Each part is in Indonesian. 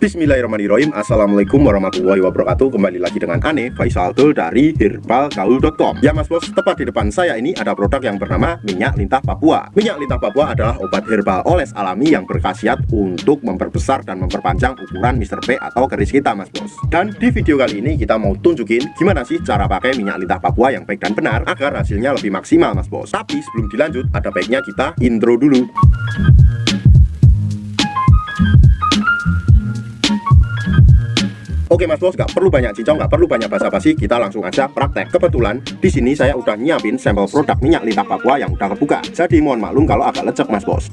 Bismillahirrahmanirrahim. Assalamualaikum warahmatullahi wabarakatuh. Kembali lagi dengan Ane Faisal Abdul dari herbalgaul.com. Ya mas bos, tepat di depan saya ini ada produk yang bernama minyak lintah Papua. Minyak lintah Papua adalah obat herbal oles alami yang berkhasiat untuk memperbesar dan memperpanjang ukuran Mr. P atau keris kita mas bos. Dan di video kali ini kita mau tunjukin gimana sih cara pakai minyak lintah Papua yang baik dan benar agar hasilnya lebih maksimal mas bos. Tapi sebelum dilanjut, ada baiknya kita intro dulu. Oke mas bos, nggak perlu banyak cincong, nggak perlu banyak basa-basi, kita langsung aja praktek. Kebetulan di sini saya udah nyiapin sampel produk minyak lintah Papua yang udah kebuka. Jadi mohon maklum kalau agak lecek mas bos.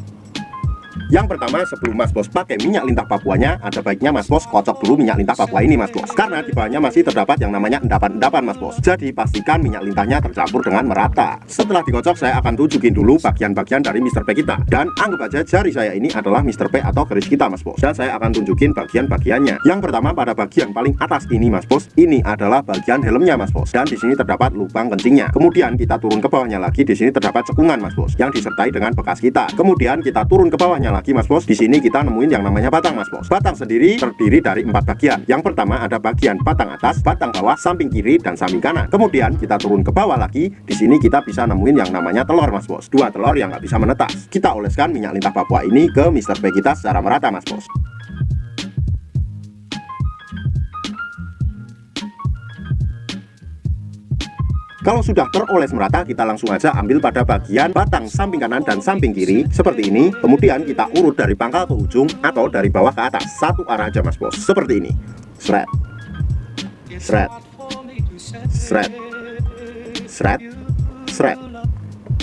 Yang pertama, sebelum mas bos pakai minyak lintah Papuanya, ada baiknya mas bos kocok dulu minyak lintah Papua ini mas bos. Karena di bawahnya masih terdapat yang namanya endapan-endapan mas bos. Jadi pastikan minyak lintahnya tercampur dengan merata. Setelah dikocok, saya akan tunjukin dulu bagian-bagian dari Mr. P kita. Dan anggap aja jari saya ini adalah Mr. P atau keris kita mas bos. Dan saya akan tunjukin bagian-bagiannya. Yang pertama, pada bagian paling atas ini mas bos, ini adalah bagian helmnya mas bos. Dan di sini terdapat lubang kencingnya. Kemudian kita turun ke bawahnya lagi, di sini terdapat cekungan mas bos, yang disertai dengan bekas kita. Kemudian kita turun ke bawahnya lagi mas bos, di sini kita nemuin yang namanya batang mas bos. Batang sendiri terdiri dari 4 bagian. Yang pertama ada bagian batang atas, batang bawah, samping kiri dan samping kanan. Kemudian kita turun ke bawah lagi, di sini kita bisa nemuin yang namanya telur mas bos. 2 telur yang nggak bisa menetas. Kita oleskan minyak lintah Papua ini ke Mr. P kita secara merata mas bos. Kalau sudah teroles merata, kita langsung aja ambil pada bagian batang samping kanan dan samping kiri seperti ini. Kemudian kita urut dari pangkal ke ujung atau dari bawah ke atas, satu arah aja mas bos, seperti ini. Sret, sret, sret, sret, sret.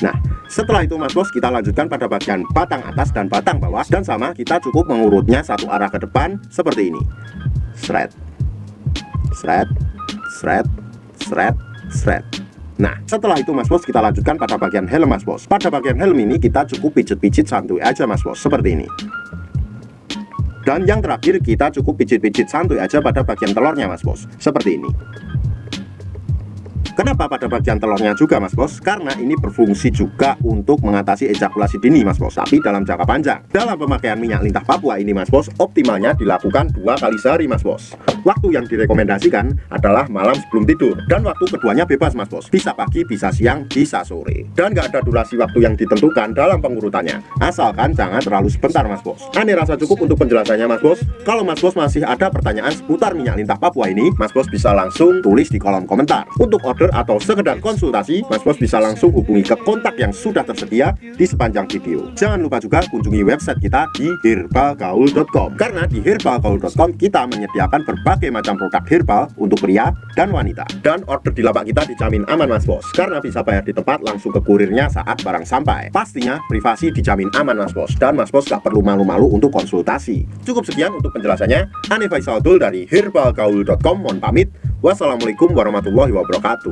Nah, setelah itu mas bos, kita lanjutkan pada bagian batang atas dan batang bawah. Dan sama, kita cukup mengurutnya satu arah ke depan seperti ini. Sret, sret, sret, sret, sret. Nah, setelah itu mas bos, kita lanjutkan pada bagian helm mas bos. Pada bagian helm ini kita cukup pijit-pijit santuy aja mas bos, seperti ini. Dan yang terakhir, kita cukup pijit-pijit santuy aja pada bagian telurnya mas bos, seperti ini. Kenapa pada bagian telurnya juga mas bos? Karena ini berfungsi juga untuk mengatasi ejakulasi dini mas bos, tapi dalam jangka panjang. Dalam pemakaian minyak lintah Papua ini mas bos, optimalnya dilakukan 2 kali sehari mas bos. Waktu yang direkomendasikan adalah malam sebelum tidur. Dan waktu keduanya bebas mas bos, bisa pagi, bisa siang, bisa sore. Dan gak ada durasi waktu yang ditentukan dalam pengurutannya, asalkan jangan terlalu sebentar mas bos. Ane rasa cukup untuk penjelasannya mas bos. Kalau mas bos masih ada pertanyaan seputar minyak lintah Papua ini, mas bos bisa langsung tulis di kolom komentar. Untuk order atau sekedar konsultasi, mas bos bisa langsung hubungi ke kontak yang sudah tersedia di sepanjang video. Jangan lupa juga kunjungi website kita di herbalgaul.com. Karena di herbalgaul.com kita menyediakan berbagai macam produk herbal untuk pria dan wanita. Dan order di lapak kita dijamin aman mas bos, karena bisa bayar di tempat langsung ke kurirnya saat barang sampai. Pastinya privasi dijamin aman mas bos, dan mas bos gak perlu malu-malu untuk konsultasi. Cukup sekian untuk penjelasannya. Ane Faisal Abdul dari herbalgaul.com mohon pamit. Wassalamualaikum warahmatullahi wabarakatuh.